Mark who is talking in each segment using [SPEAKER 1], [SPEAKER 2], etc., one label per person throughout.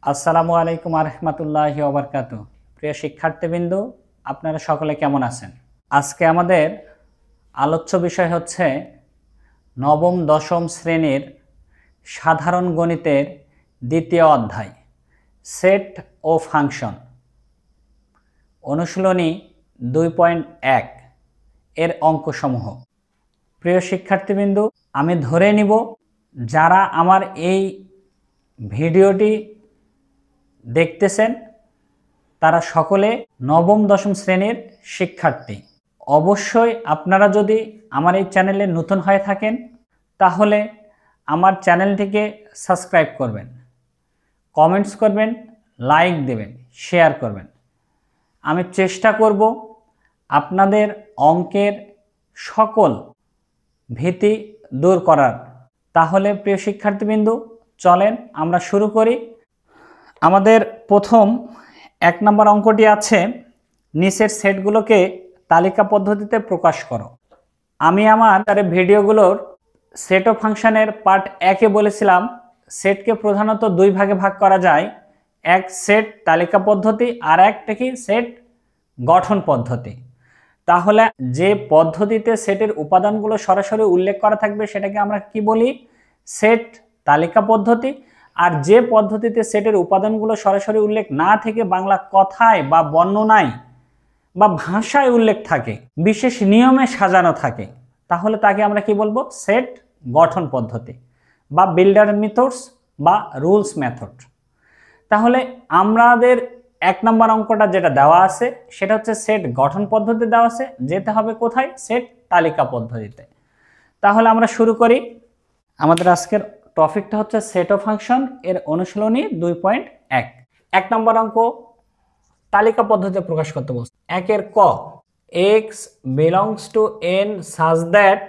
[SPEAKER 1] আসসালামু আলাইকুম আরহামাতুল্লাহি ওয়া বারাকাতুহু। প্রিয় শিক্ষার্থীবৃন্দ, আপনারা সকলে কেমন আছেন? আজকে আমাদের আলোচ্য বিষয় হচ্ছে নবম দশম শ্রেণীর সাধারণ গণিতের দ্বিতীয় অধ্যায় সেট ও ফাংশন, অনুশীলনী 2.1 এর অঙ্কসমূহ। প্রিয় শিক্ষার্থীবৃন্দ, আমি ধরে নিব যারা আমার এই ভিডিওটি দেখতেছেন তারা সকলে নবম দশম শ্রেণীর শিক্ষার্থী। অবশ্যই আপনারা যদি আমার এই চ্যানেলে নতুন হয়ে থাকেন তাহলে আমার চ্যানেলটিকে সাবস্ক্রাইব করবেন, কমেন্টস করবেন, লাইক দেবেন, শেয়ার করবেন। আমি চেষ্টা করব আপনাদের অঙ্কের সকল ভীতি দূর করার। তাহলে প্রিয় শিক্ষার্থীবৃন্দ, চলেন আমরা শুরু করি। আমাদের প্রথম 1 নম্বর অঙ্কটি আছে, নিচের সেটগুলোকে তালিকা পদ্ধতিতে প্রকাশ করো। আমি আমার ভিডিওগুলোর সেট ও ফাংশনের পার্ট 1-এ বলেছিলাম সেটকে প্রধানত 2 ভাগে ভাগ করা যায়, এক সেট তালিকা পদ্ধতি আর একটা কি সেট গঠন পদ্ধতি। তাহলে যে পদ্ধতিতে সেটের উপাদানগুলো সরাসরি উল্লেখ করা থাকবে সেটাকে আমরা কি বলি? সেট তালিকা পদ্ধতি। আর যে পদ্ধতিতে সেটের উপাদানগুলো সরাসরি উল্লেখ না থেকে বাংলা কথায় বা বর্ণনায় বা ভাষায় উল্লেখ থাকে, বিশেষ নিয়মে সাজানো থাকে, তাহলে তাকে আমরা কি বলবো? সেট গঠন পদ্ধতি বা বিল্ডার মেথডস বা রুলস মেথড। তাহলে আমাদের 1 নম্বর অঙ্কটা যেটা দেওয়া আছে সেটা হচ্ছে সেট গঠন পদ্ধতি দেওয়া আছে, যেতে হবে কোথায়? সেট তালিকা পদ্ধতিতে। তাহলে আমরা শুরু করি। আমাদের আজকের টপিকটা হচ্ছে সেট ও ফাংশন এর অনুশীলনী 2.1। 1 নম্বর অঙ্ক তালিকা পদ্ধতিতে প্রকাশ করতে বলছে। 1-এর ক, x belongs to n such that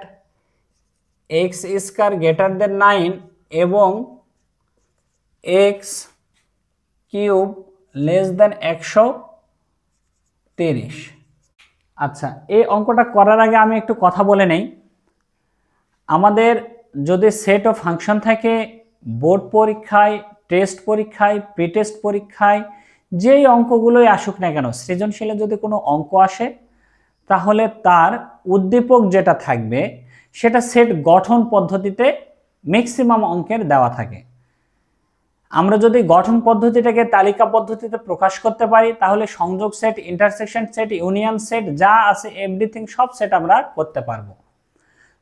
[SPEAKER 1] x square greater than 9 এবং x কিউব লেস দেন 130। আচ্ছা, এই অঙ্কটা করার আগে আমি একটু কথা বলে নেই। আমাদের যদি সেট ও ফাংশন থাকে, বোর্ড পরীক্ষায়, টেস্ট পরীক্ষায়, প্রি টেস্ট পরীক্ষায় যেই অঙ্কগুলোই আসুক না কেন, সৃজনশীলে যদি কোনো অঙ্ক আসে তাহলে তার উদ্দীপক যেটা থাকবে সেটা সেট গঠন পদ্ধতিতে ম্যাক্সিমাম অঙ্কের দেওয়া থাকে। আমরা যদি গঠন পদ্ধতিটাকে তালিকা পদ্ধতিতে প্রকাশ করতে পারি তাহলে সংযোগ set, intersection set, union set যা আছে এভরিথিং সব সেট আমরা করতে পারবো।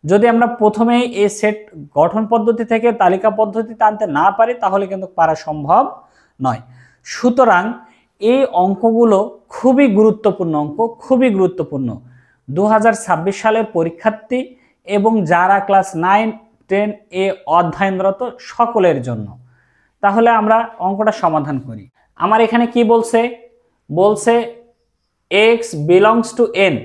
[SPEAKER 1] যদি আমরা প্রথমেই এই সেট গঠন পদ্ধতি থেকে তালিকা পদ্ধতিতে আনতে না পারি তাহলে কিন্তু পারা সম্ভব নয়। সুতরাং এই অঙ্কগুলো খুবই গুরুত্বপূর্ণ অঙ্ক, খুবই গুরুত্বপূর্ণ 2026 সালের পরীক্ষার্থী এবং যারা ক্লাস 9, 10 এ অধ্যয়নরত সকলের জন্য। তাহলে আমরা অঙ্কটা সমাধান করি। আমার এখানে কি বলছে? বলছে x belongs to n।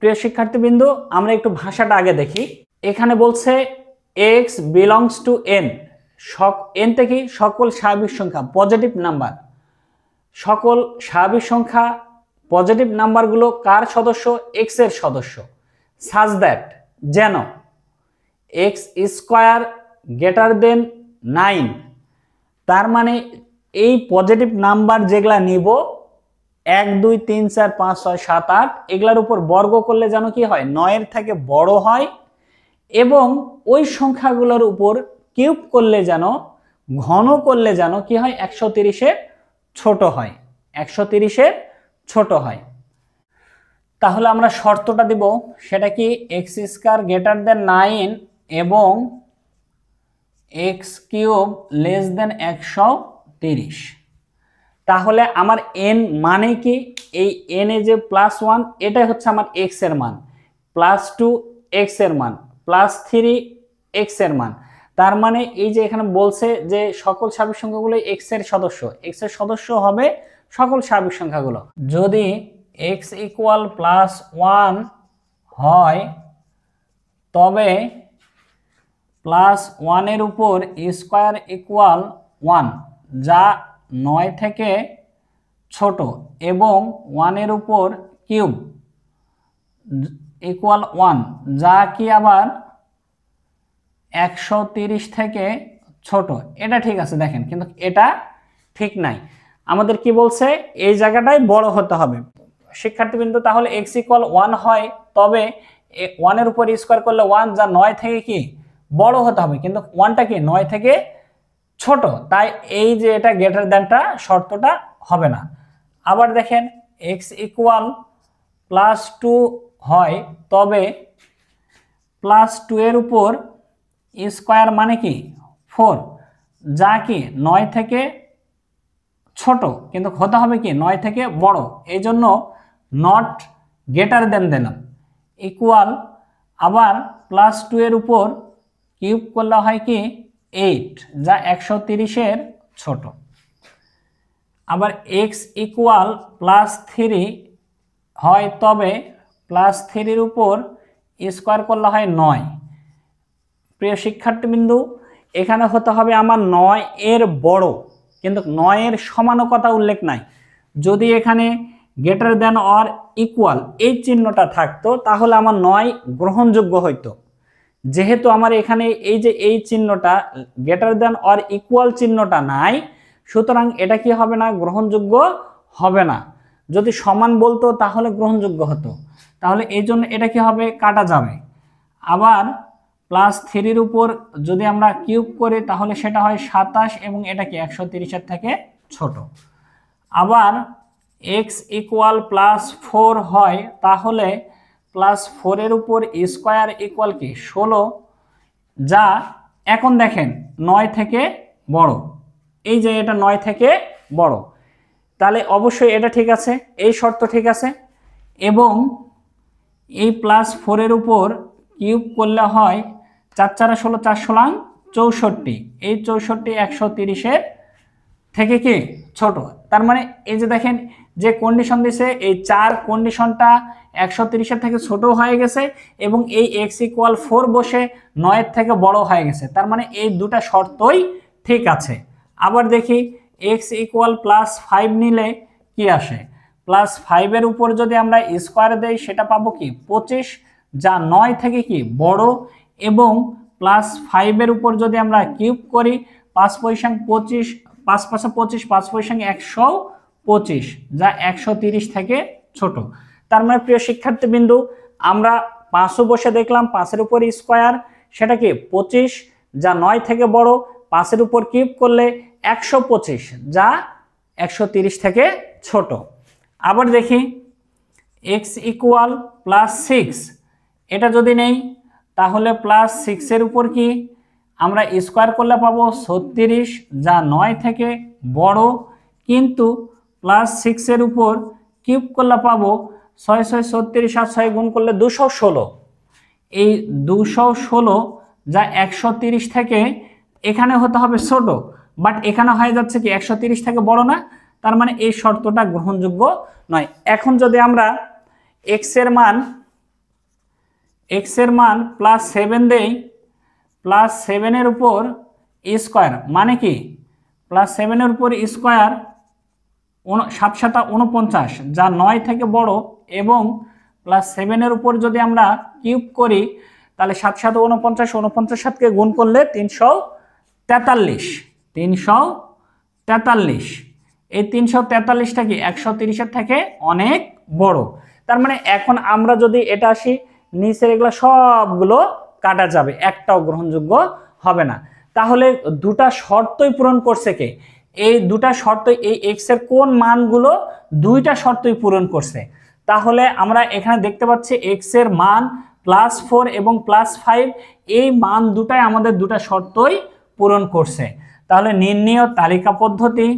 [SPEAKER 1] প্রিয় শিক্ষার্থীবৃন্দ, আমরা একটু ভাষাটা আগে দেখি। এখানে বলছে x belongs to n, n থেকে সকল স্বাভাবিক সংখ্যা পজিটিভ নাম্বার, সকল স্বাভাবিক সংখ্যা পজিটিভ নাম্বারগুলো কার সদস্য? x এর সদস্য। সাজ দ্যাট, যেন x স্কয়ার গ্রেটার দেন 9, তার মানে এই পজিটিভ নাম্বার যেগুলা নিব 1 2 3 4 5 6 7 8 এগুলার উপর বর্গ করলে যেন কি হয়? 9-এর থেকে বড় হয়, এবং ওই সংখ্যাগুলোর উপর কিউব করলে যেন, ঘন করলে যেন কি হয়? 130-এর ছোট হয়, 130-এর ছোট হয়। তাহলে আমরা শর্তটা দিব, সেটা কি? x স্কয়ার গ্রেটার দেন 9 এবং x কিউব লেস দেন 130। তাহলে আমার n মানে কি? এই n এ যে +1 এটাই হচ্ছে আমার x এর মান, +2 x এর মান, +3 x এর মান। তার মানে এই যে এখানে বলছে যে সকল স্বাভাবিক সংখ্যাগুলো x এর সদস্য, x এর সদস্য হবে সকল স্বাভাবিক সংখ্যাগুলো। যদি x ইকুয়াল +1 হয় তবে +1 এর উপর স্কয়ার ইকুয়াল 1 যা 9 থেকে ছোট, এবং 1 এর উপর কিউব ইকুয়াল 1 যা কি আবার 130 থেকে ছোট। এটা ঠিক আছে, দেখেন, কিন্তু এটা ঠিক নাই, আমাদের কি বলছে এই জায়গাটাই বড় হতে হবে। শিক্ষার্থীবৃন্দ, তাহলে x = 1 হয়, তবে 1 এর উপর স্কোয়ার করলে 1 যা 9 থেকে কি বড় হতে হবে, কিন্তু 1টা কি 9 থেকে ছোট, তাই এই যে এটা গ্রেটার দ্যানটা শর্তটা হবে না। আবার দেখেন x = +2 হয়, তবে +2 এর উপর স্কোয়ার মানে কি 4, যা কি 9 থেকে ছোট, কিন্তু হতে হবে কি 9 থেকে বড়, এই জন্য নট গ্রেটার দেন দিলাম। ইকুয়াল আবার +2 এর উপর কিউব করলে হয় কি 8, যা 130-এর ছোট। আবার x = +3 হয়, তবে +3 এর উপর স্কোয়ার করলে হয় 9। প্রিয় শিক্ষার্থীবৃন্দু, এখানে হতে হবে আমার 9 এর বড়, কিন্তু 9 এর সমানও কথা উল্লেখ নাই। যদি এখানে গ্রেটার দ্যান অর ইকুয়াল এই চিহ্নটা থাকতো তাহলে আমার 9 গ্রহণযোগ্য হইতো। যেহেতু আমার এখানে এই যে এই চিহ্নটা গ্রেটার দ্যান অর ইকুয়াল চিহ্নটা নাই, সুতরাং এটা কি হবে না, গ্রহণযোগ্য হবে না। যদি সমান বলতো তাহলে গ্রহণযোগ্য হতো, তাহলে এই জন্য এটা কি হবে, কাটা যাবে। আবার +3 এর উপর যদি আমরা কিউব করি তাহলে সেটা হয় 27, এবং এটা কি 130-এর থেকে ছোট। আবার x = +4 হয়, তাহলে +4 এর উপর স্কোয়ার ইকুয়াল কি 16, যা এখন দেখেন 9 থেকে বড়, এই যে এটা 9 থেকে বড়, তাহলে অবশ্যই এটা ঠিক আছে, এই শর্ত ঠিক আছে। এবং এই +4 এর উপর কিউব করলে হয় 4 × 4 = 16, 4 × 64, এই 64 130-এর থেকে কি ছোট। তার মানে এই যে দেখেন যে কন্ডিশন দিছে, এই 4 কন্ডিশনটা 130-এর থেকে ছোট হয়ে গেছে, এবং এই x = 4 বসে 9 এর থেকে বড় হয়ে গেছে, তার মানে এই দুটা শর্তই ঠিক আছে। আবার দেখি x = +5 নিলে কি আসে, +5 এর উপর যদি আমরা স্কোয়ার দেই সেটা পাবো কি 25, যা 9 থেকে কি বড়, এবং +5 এর উপর যদি আমরা কিউব করি 5 × 5 = 25, 5 × 5 = 25, 5 × 5 = 125, যা 130 থেকে ছোট। তার মানে প্রিয় শিক্ষার্থীবৃন্দু, আমরা 5ও বসে দেখলাম, 5 এর উপর স্কোয়ার সেটা কি 25, যা 9 থেকে বড়, 5 এর উপর কিউব করলে 125, যা 130 থেকে ছোট। আবার দেখি x = +6, এটা যদি নেই তাহলে +6 এর উপর কি আমরা স্কোয়ার করলে পাবো 36, যা 9 থেকে বড়, কিন্তু +6 এর উপর কিউব করলে পাবো 6 × 6 = 36, আর 6 গুণ করলে 216, এই 216, যা 130 থেকে এখানে হতে হবে ছোট, বাট এখানে হয়ে যাচ্ছে কি 130 থেকে বড় না, তার মানে এই শর্তটা গ্রহণযোগ্য নয়। এখন যদি আমরা x এর মান +7 দেই, +7 এর উপর স্কোয়ার মানে কি +7 এর উপর স্কোয়ার 7 × 7 = 49, যা 9 থেকে বড়, এবং +7 এর উপর যদি আমরা কিউব করি তাহলে 7 × 7 = 49, 49 7কে গুণ করলে 343, এই 343টা কি 130-এর থেকে অনেক বড়। তার মানে এখন আমরা যদি এটা আসি, নিচের এগুলো সবগুলো কাটা যাবে, একটাও গ্রহণযোগ্য হবে না। তাহলে দুটা শর্তই পূরণ করছে কে, এই দুটা শর্ত, এই x এর কোন মানগুলো দুইটা শর্তই পূরণ করছে। তাহলে আমরা এখানে দেখতে পাচ্ছি x এর মান +4 এবং +5, এই মান দুটাই আমাদের দুটা শর্তই পূরণ করছে। তাহলে নির্ণেয় তালিকা পদ্ধতি,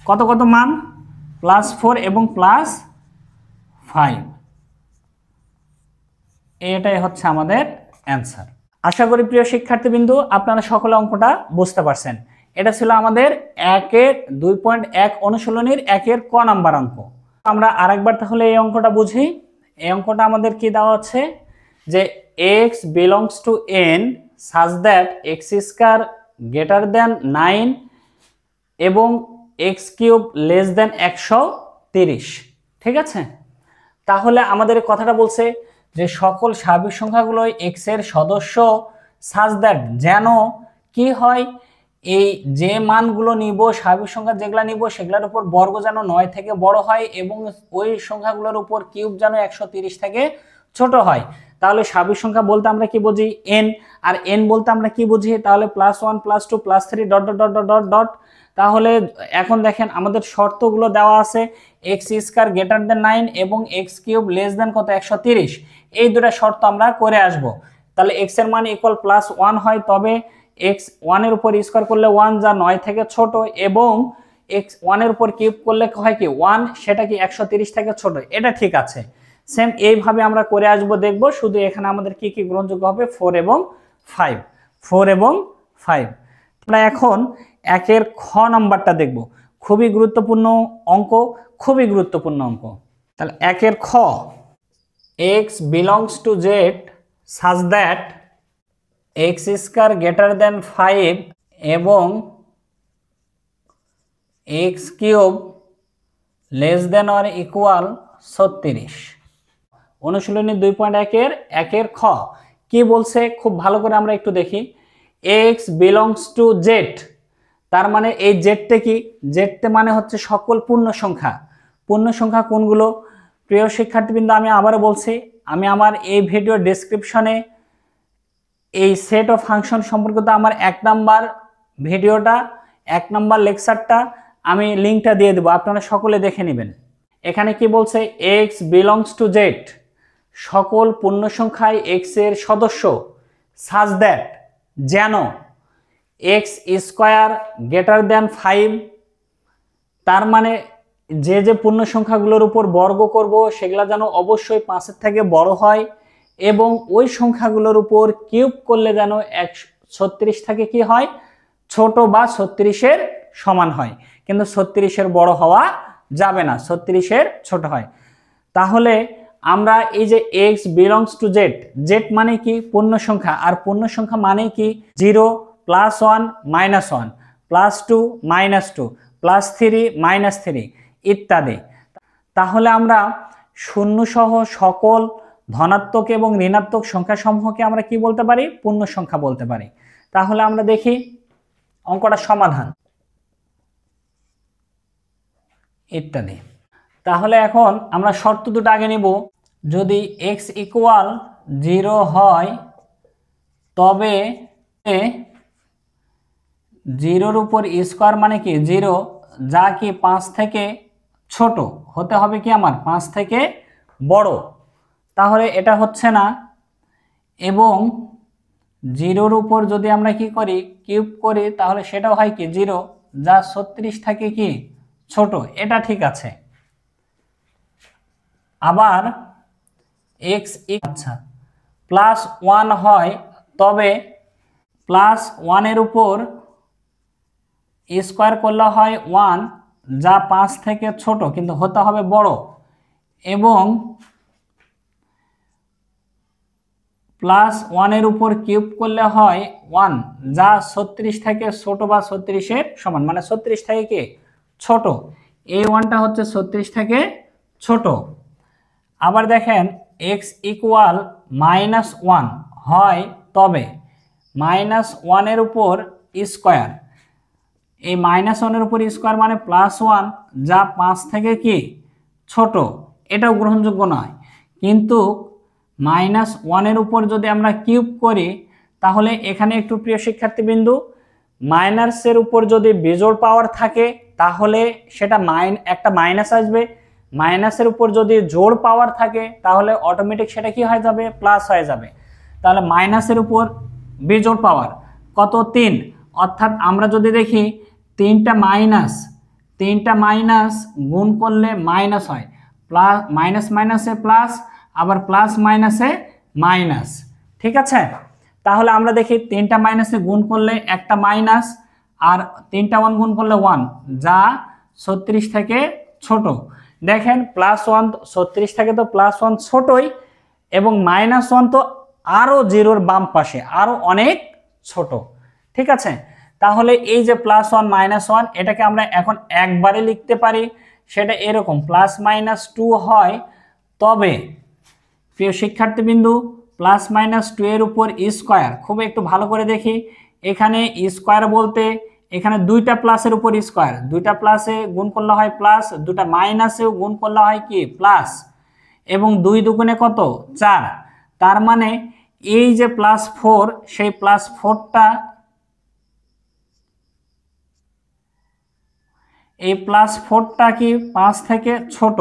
[SPEAKER 1] কত কত মান, +4 এবং +5, এটাই হচ্ছে আমাদের অ্যান্সার। আশা করি প্রিয় শিক্ষার্থীবৃন্দু আপনারা সকলে অঙ্কটা বুঝতে পারছেন। এটা ছিল আমাদের 1-এর 2.1 অনুশীলনীর 1-এর ক নাম্বার অঙ্ক। আমরা আরেকবার তাহলে এই অঙ্কটা বুঝি। এই অঙ্কটা আমাদের কি দেওয়া আছে, যে x belongs to n such that x² greater than 9 এবং এক্স কিউব লেস দেন 130। ঠিক আছে, তাহলে আমাদের কথাটা বলছে যে সকল স্বাভাবিক সংখ্যাগুলোই এক্স এর সদস্য সাজ দ্যাট, যেন কি হয়, এই যে মানগুলো নিব, স্বাভাবিক সংখ্যা যেগুলো নিব সেগুলোর উপর বর্গ যেন 9 থেকে বড় হয় এবং ওই সংখ্যাগুলোর উপর কিউব যেন 130 থেকে ছোট হয়। তাহলে স্বাভাবিক সংখ্যা বলতে আমরা কি বুঝি? এন। আর এন বলতে আমরা কি বুঝি? তাহলে +1 +2 +3 dot dot dot dot dot dot. তাহলে এখন দেখেন আমাদের শর্তগুলো দেওয়া আছে, এক্স স্কয়ার গ্রেটার দেন 9 এবং এক্স কিউব লেস দেন কত? 130। এই দুটো শর্ত আমরা করে আসব। তাহলে এক্স এর মান ইকুয়াল +1 হয়, তবে এক্স 1 এর উপর স্কয়ার করলে 1 যা 9 থেকে ছোট, এবং এক্স 1 এর উপর কিউব করলে হয় কি 1, সেটা কি 130 থেকে ছোট। এটা ঠিক আছে। সেম এইভাবে আমরা করে আসব, দেখব। শুধু এখানে আমাদের কি কি গ্রহণযোগ্য হবে? 4 এবং 5। 4 এবং 5। আমরা এখন একের খ নাম্বারটা দেখব। খুবই গুরুত্বপূর্ণ অঙ্ক, খুবই গুরুত্বপূর্ণ অঙ্ক। তাহলে একের খ, x belongs to z such that x square greater than 5 এবং x cube less than or equal 36। অনুশীলনী 2.1 একের খ কি বলছে খুব ভালো করে আমরা একটু দেখি। x belongs to z, তার মানে এই জেডটা কি? জেডতে মানে হচ্ছে সকল পূর্ণ সংখ্যা। পূর্ণ সংখ্যা কোনগুলো? প্রিয় শিক্ষার্থীবৃন্দ, আমি আবারও বলছি, আমি আমার এই ভিডিও ডেসক্রিপশনে এই সেট অফ ফাংশন সম্পর্কিত আমার 1 নাম্বার ভিডিওটা, 1 নাম্বার লেকচারটা আমি লিঙ্কটা দিয়ে দেবো, আপনারা সকলে দেখে নেবেন। এখানে কি বলছে? x belongs to z, সকল পূর্ণ সংখ্যায় x এর সদস্য, such that, যেন x স্কয়ার গ্রেটার দেন 5, তার মানে যে যে পূর্ণ সংখ্যাগুলোর উপর বর্গ করব সেগুলো যেন অবশ্যই 5 এর থেকে বড় হয়, এবং ওই সংখ্যাগুলোর উপর কিউব করলে যেন 136 থেকে কি হয়? ছোট বা 36 এর সমান হয়। কিন্তু 36 এর বড় হওয়া যাবে না, 36 এর ছোট হয়। তাহলে আমরা এই যে x belongs to z, z মানে কি? পূর্ণ সংখ্যা। আর পূর্ণ সংখ্যা মানে কি? 0 +1 -1 +2 -2 +3 -3 ইত্যাদি। তাহলে আমরা শূন্য সহ সকল ধনাত্মক এবং ঋণাত্মক সংখ্যা সমূহকে আমরা কি বলতে পারি? পূর্ণ সংখ্যা বলতে পারি। তাহলে আমরা দেখি অঙ্কটা সমাধান ইত্যাদি। তাহলে এখন আমরা শর্ত দুটো আগে নিব। যদি x ইকুয়াল 0 হয় তবে 0-র উপর স্কয়ার মানে কি 0, যা কি 5 থেকে ছোট হতে হবে কি আমার 5 থেকে বড়। তাহলে এটা হচ্ছে না, এবং 0-র উপর যদি আমরা কি করি? কিউব করি, তাহলে সেটাও হয় কি 0, যা 36 থেকে কি ছোট। এটা ঠিক আছে। আবার x আচ্ছা +1 হয় তবে +1 এর উপর স্কয়ার করলে হয় 1, যা 5 থেকে ছোট কিন্তু হতে হবে বড়, এবং +1 এর উপর কিউব করলে হয় 1, যা 36 থেকে ছোট বা 36 এর সমান, মানে 36 থেকে কি ছোট। এই 1টা হচ্ছে 36 থেকে ছোট। আবার দেখেন x ইকুয়াল -1 হয় তবে -1 এর উপর স্কয়ার, এই -1 এর উপর স্কয়ার মানে +1, যা 5 থেকে কি ছোট। এটাও গ্রহণযোগ্য নয়। কিন্তু -1 এর উপর যদি আমরা কিউব করি, তাহলে এখানে একটু প্রিয় শিক্ষার্থীবৃন্দু, মাইনাসের উপর যদি বিজোড় পাওয়ার থাকে তাহলে সেটা একটা মাইনাস আসবে, মাইনাসের উপর যদি জোড় পাওয়ার থাকে তাহলে অটোমেটিক সেটা কি হয়ে যাবে? প্লাস হয়ে যাবে। তাহলে মাইনাসের উপর বিজোড় পাওয়ার কত? 3, অর্থাৎ আমরা যদি দেখি 3টা মাইনাস গুণ করলে মাইনাস হয়, প্লাস মাইনাস মাইনাসে প্লাস, আবার প্লাস মাইনাসে মাইনাস। ঠিক আছে, তাহলে আমরা দেখি 3টা মাইনাসে গুণ করলে একটা মাইনাস, আর 3টা 1 গুণ করলে 1, যা 36 থেকে ছোট। দেখেন +1 36 থেকে তো +1 ছোটই, এবং -1 তো আরো 0-র বাম পাশে, আরো অনেক ছোট। ঠিক আছে, তাহলে এই যে +1 -1 এটাকে আমরা এখন একবারে লিখতে পারি, সেটা এরকম +-2 হয়। তবে প্রিয় শিক্ষার্থীবৃন্দু +-2 এর উপর স্কয়ার, খুব একটু ভালো করে দেখি, এখানে স্কয়ার বলতে এখানে দুইটা প্লাসের উপর স্কয়ার, দুইটা প্লাসে গুণ করলে হয় প্লাস, দুটা মাইনাসেও গুণ করলে হয় কি প্লাস, এবং 2 দুগুণে কত 4, তার মানে এই যে +4 সেই +4টা এই +4টা কি 5 থেকে ছোট,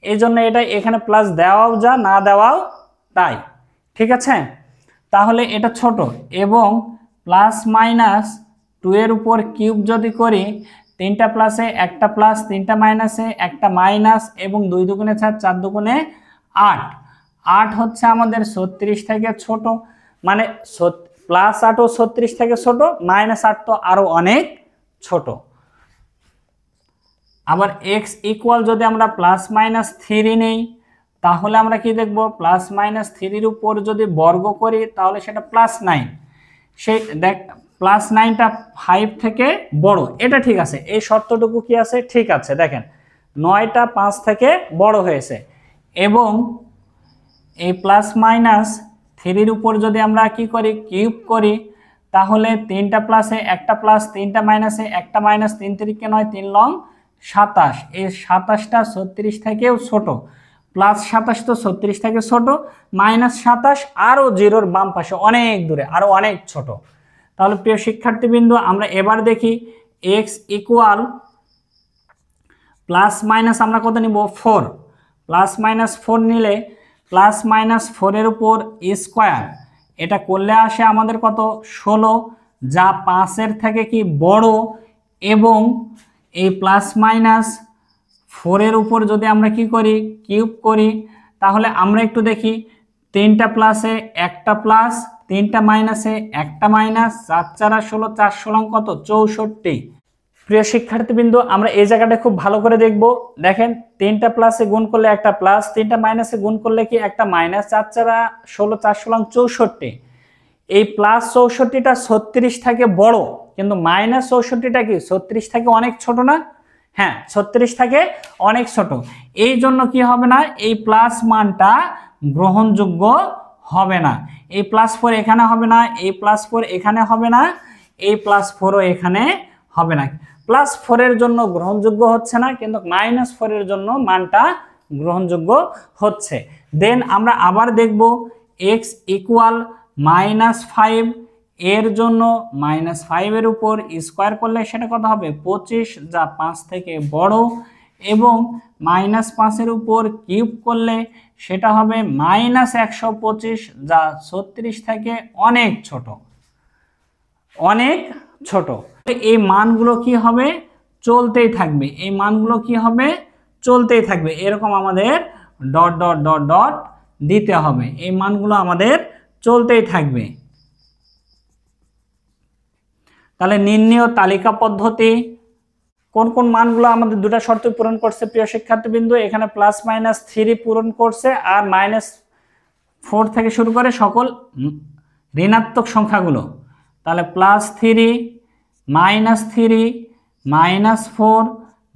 [SPEAKER 1] এই জন্য এটা এখানে প্লাস দেওয়াও যা না দেওয়াও তাই, ঠিক আছে। তাহলে এটা ছোট, এবং +-2 এর উপর কিউব যদি করি, 3টা প্লাসে একটা প্লাস, 3টা মাইনাসে একটা মাইনাস, এবং 2 দুগুণে 4, 4 দুগুণে 8, 8 হচ্ছে আমাদের 36 থেকে ছোট, মানে +8 ও 36 থেকে ছোট, -8 তো আরো অনেক ছোট। আবার x ইকুয়াল যদি আমরা +-3 নেই, তাহলে আমরা কি দেখব, +-3 উপর যদি বর্গ করি তাহলে সেটা +9, সেই দেখ +9টা 5 থেকে বড়, এটা ঠিক আছে, এই শর্তটুকু কি আছে, ঠিক আছে। দেখেন 9টা 5 থেকে বড় হয়েছে, এবং এই +-3 উপর যদি আমরা কি করি কিউব করি, তাহলে 3টা প্লাসে একটা প্লাস, 3টা মাইনাসে একটা মাইনাস, 3 3 9, 3 লং 27, এই 27টা 36 থেকেও ছোট, +27 তো 36 থেকে ছোট, -27 আরও জিরোর বাম পাশে অনেক দূরে, আরও অনেক ছোট। তাহলে প্রিয় শিক্ষার্থীবৃন্দু আমরা এবার দেখি x ইকুয়াল +- আমরা কত নিব 4, +-4 নিলে +-4 এর উপর স্কয়ার, এটা করলে আসে আমাদের কত 16, যা 5 এর থেকে কি বড়, এবং এই +-4 এর উপর যদি আমরা কি করি কিউব করি, তাহলে আমরা একটু দেখি, 3টা প্লাসে একটা প্লাস, 3টা মাইনাসে একটা মাইনাস, 4 4 16, 4 16 কত 64। প্রিয় শিক্ষার্থীবৃন্দ আমরা এই জায়গাটা খুব ভালো করে দেখব, দেখেন 3টা প্লাসে গুণ করলে একটা প্লাস, 3টা মাইনাসে গুণ করলে কি একটা মাইনাস, 4 4 16, 4 16 64, এই +64টা 36 থেকে বড়, কিন্তু -64টা কি 36 থেকে অনেক ছোট না, হ্যাঁ 36 থেকে অনেক ছোট, এই জন্য কি হবে না, এই প্লাস মানটা গ্রহণযোগ্য হবে না, এই +4 এখানে হবে না, এই +4 এখানে হবে না, এই +4ও এখানে হবে না, +4 এর জন্য গ্রহণযোগ্য হচ্ছে না, কিন্তু -4 এর জন্য মানটা গ্রহণযোগ্য হচ্ছে। দেন আমরা আবার দেখব x ইকুয়াল -5, এর জন্য -5 এর উপর স্কয়ার করলে সেটা কত হবে 25, যা 5 থেকে বড়, এবং -5 এর উপর কিউব করলে সেটা হবে -125, যা 36 থেকে অনেক ছোট, অনেক ছোট। এই মানগুলো কি হবে চলতেই থাকবে, এই মানগুলো কি হবে চলতেই থাকবে, এরকম আমাদের ডট ডট ডট ডট দিতে হবে, এই মানগুলো আমাদের চলতেই থাকবে। তাহলে নির্ণয় তালিকা পদ্ধতি, কোন কোন মানগুলো আমাদের দুটো শর্ত পূরণ করছে প্রিয় শিক্ষার্থীবৃন্দু, এখানে +-3 পূরণ করছে, আর -4 থেকে শুরু করে সকল ঋণাত্মক সংখ্যাগুলো, তাহলে +3 -3 -4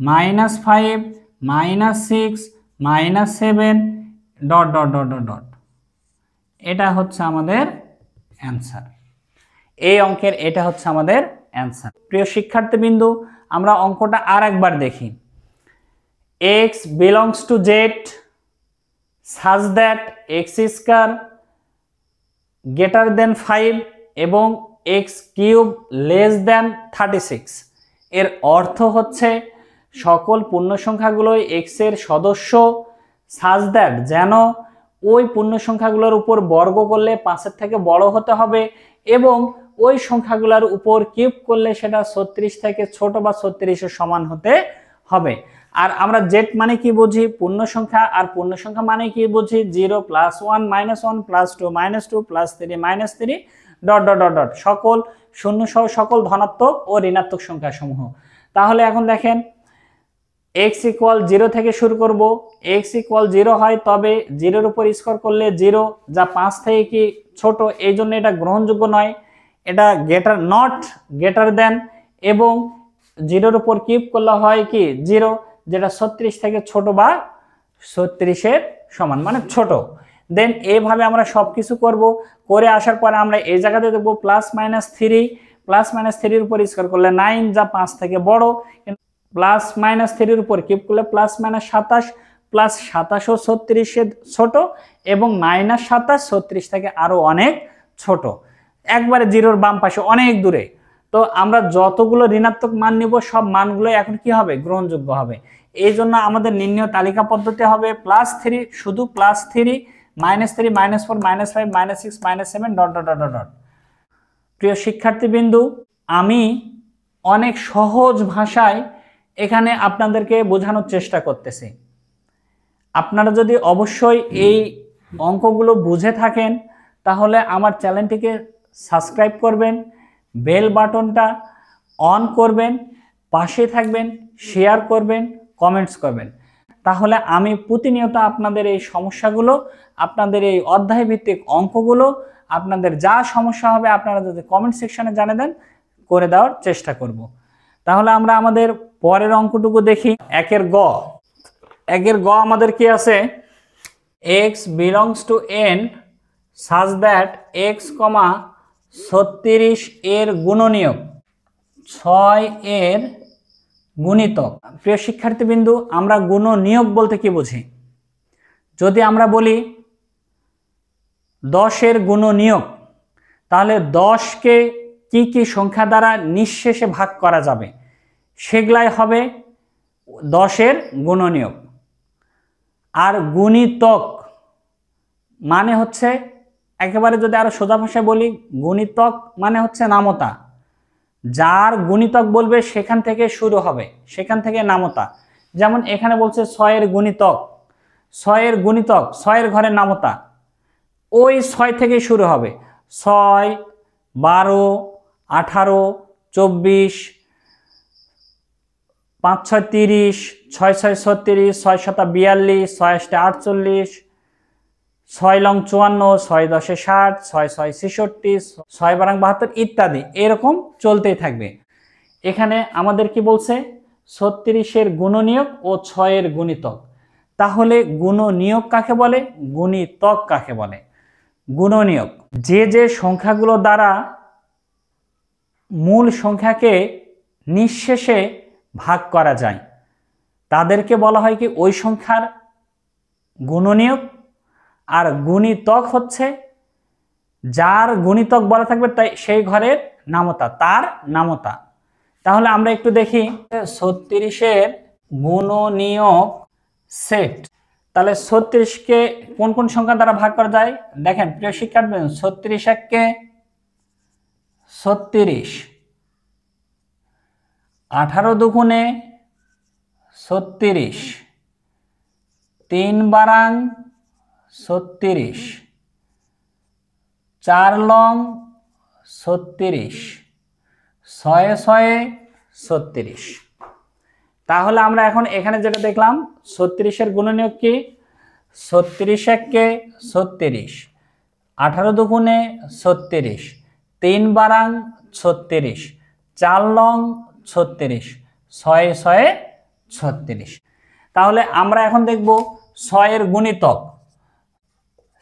[SPEAKER 1] -5 -6 -7 dot dot dot dot dot, এটা হচ্ছে আমাদের অ্যান্সার, এই অঙ্কের এটা হচ্ছে আমাদের অ্যান্সার। প্রিয় শিক্ষার্থীবৃন্দু আমরা অঙ্কটা আর একবার দেখি, x belongs to z such that x square greater than 5 এবং x cube less than 36, এর অর্থ হচ্ছে সকল পূর্ণ সংখ্যাগুলোই x এর সদস্য, such that যেন ওই পূর্ণ সংখ্যাগুলোর উপর বর্গ করলে 5 এর থেকে বড় হতে হবে, এবং ওই সংখ্যাগুলোর উপর কিউব করলে সেটা 36 থেকে ছোট বা 36 এর সমান হতে হবে। আর আমরা z মানে কি বুঝি পূর্ণ সংখ্যা, আর পূর্ণ সংখ্যা মানে কি বুঝি 0 +1 -1 +2 -2 +3 -3 ডট ডট ডট ডট, সকল শূন্য সহ সকল ধনাত্মক ও ঋণাত্মক সংখ্যা সমূহ। তাহলে এখন দেখেন x ইকুয়াল 0 থেকে শুরু করব, x ইকুয়াল 0 হয় তবে 0 এর উপর স্কয়ার করলে 0, যা 5 থেকে কি ছোট, এই জন্য এটা গ্রহণযোগ্য নয়, এটা নট গ্রেটার দেন এবং 0-এর উপর কিউব করলে হয় কি 0, যেটা 36 থেকে ছোট বা 36-এর সমান মানে ছোট। দেন এইভাবে আমরা সবকিছু করব, করে আসার পরে আমরা এই জায়গাতে দেবো +-3, +-3-এর উপর স্কয়ার করলে 9 যা 5 থেকে বড়, +-3-এর উপর কিউব করলে +-27, +27 ও 36-এর ছোট এবং -27 36 থেকে আরো অনেক ছোট, একবারে 0-এর বাম পাশে অনেক দূরে। তো আমরা যতগুলো ঋণাত্মক মান নিব সব মানগুলো এখন কি হবে, গ্রহণযোগ্য হবে। এই জন্য আমাদের নির্ণয় তালিকা পদ্ধতি হবে +3, শুধু +3, -3, -4, -5, -6, -7 ... প্রিয় শিক্ষার্থীবৃন্দু, আমি অনেক সহজ ভাষায় এখানে আপনাদেরকে বোঝানোর চেষ্টা করতেছি। আপনারা যদি অবশ্যই এই অঙ্কগুলো বুঝে থাকেন তাহলে আমার চ্যানেলটিকে সাবস্ক্রাইব করবেন, বেল বাটনটা অন করবেন, পাশে থাকবেন, শেয়ার করবেন, কমেন্টস করবেন। তাহলে আমি প্রতিনিয়ত আপনাদের এই সমস্যাগুলো, আপনাদের এই অধ্যায় ভিত্তিক অঙ্কগুলো, আপনাদের যা সমস্যা হবে আপনারা যদি কমেন্ট সেকশনে জানিয়ে দেন, করে দেওয়ার চেষ্টা করব। তাহলে আমরা আমাদের পরের অঙ্কটুকু দেখি। একের গ আমাদের কি আছে, x belongs to n such that x, 36 এর গুণনীয়ক 6 এর গুণিতক। প্রিয় শিক্ষার্থীবৃন্দু, আমরা গুণনীয়ক বলতে কি বুঝি? যদি আমরা বলি 10 এর গুণনীয়ক, তাহলে 10কে কি কি সংখ্যা দ্বারা নিঃশেষে ভাগ করা যাবে সেগুলাই হবে 10 এর গুণনীয়ক। আর গুণিতক মানে হচ্ছে, একেবারে যদি আরো সোজা ভাষায় বলি, গুণিতক মানে হচ্ছে নামতা। যার গুণিতক বলবে সেখান থেকে শুরু হবে, সেখান থেকে নামতা। যেমন এখানে বলছে 6 এর গুণিতক, 6 এর গুণিতক 6 এর ঘরের নামতা, ওই 6 থেকে শুরু হবে। 6, 12, 18, 24, 5 6 30, 6 6 36, 6 7 42, 6 8 48, 6 লং 54, 6 10 60, 6 6 66, 6 বারাং 72 ইত্যাদি, এরকম চলতেই থাকবে। এখানে আমাদের কি বলছে, 36 এর গুণনীয়ক ও 6 এর গুণিতক। তাহলে গুণনীয়ক কাকে বলে, গুণিতক কাকে বলে? গুণনীয়ক যে যে সংখ্যাগুলো দ্বারা মূল সংখ্যাকে নিঃশেষে ভাগ করা যায় তাদেরকে বলা হয় কি ওই সংখ্যার গুণনীয়ক। আর গুণিতক হচ্ছে যার গুণিতক বলা থাকবে তাই সেই ঘরের নামতা, তার নামতা। তাহলে আমরা একটু দেখি 36 এর গুণনীয়ক সেট। তাহলে 36কে কোন কোন সংখ্যা দ্বারা ভাগ করা যায় দেখেন প্রিয় শিক্ষার্থী, 36 এককে 36, 18 দুগুণে 36, 3 বারাং 36, 4 লং 36, 6 6 36। তাহলে আমরা এখন এখানে যেটা দেখলাম 36 এর গুণনীয়ক কি, 36 এককে 36, 18 দুগুণে 36, 3 বারাং 36, 4 লং 36, 6 6 36। তাহলে আমরা এখন দেখব 6 এর গুণিতক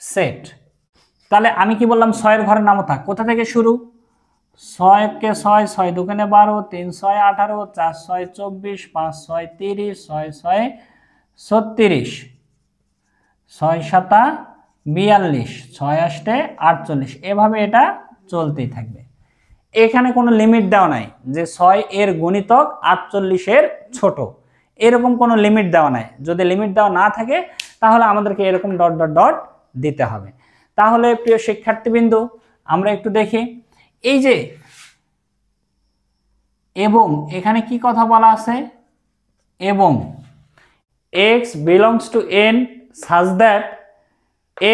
[SPEAKER 1] সেট। তাহলে আমি কি বললাম, 6 এর ঘরের নামতা কোথা থেকে শুরু, 6 কে 6, 6 দুগুণে 12, 3 6 18, 4 6 24, 5 6 30, 6 6 36, 6 7 42, 6 8 48, এভাবে এটা চলতেই থাকবে। এখানে কোনো লিমিট দেওয়া নাই যে 6 এর গুণিতক 48 এর ছোট, এরকম কোনো লিমিট দেওয়া নাই। যদি লিমিট দেওয়া না থাকে তাহলে আমাদেরকে এরকম ডট ডট ডট দিতে হবে। তাহলে প্রিয় শিক্ষার্থীবৃন্দু, আমরা একটু দেখি এই যে এবং, এখানে কি কথা বলা আছে, এবং x belongs to n such that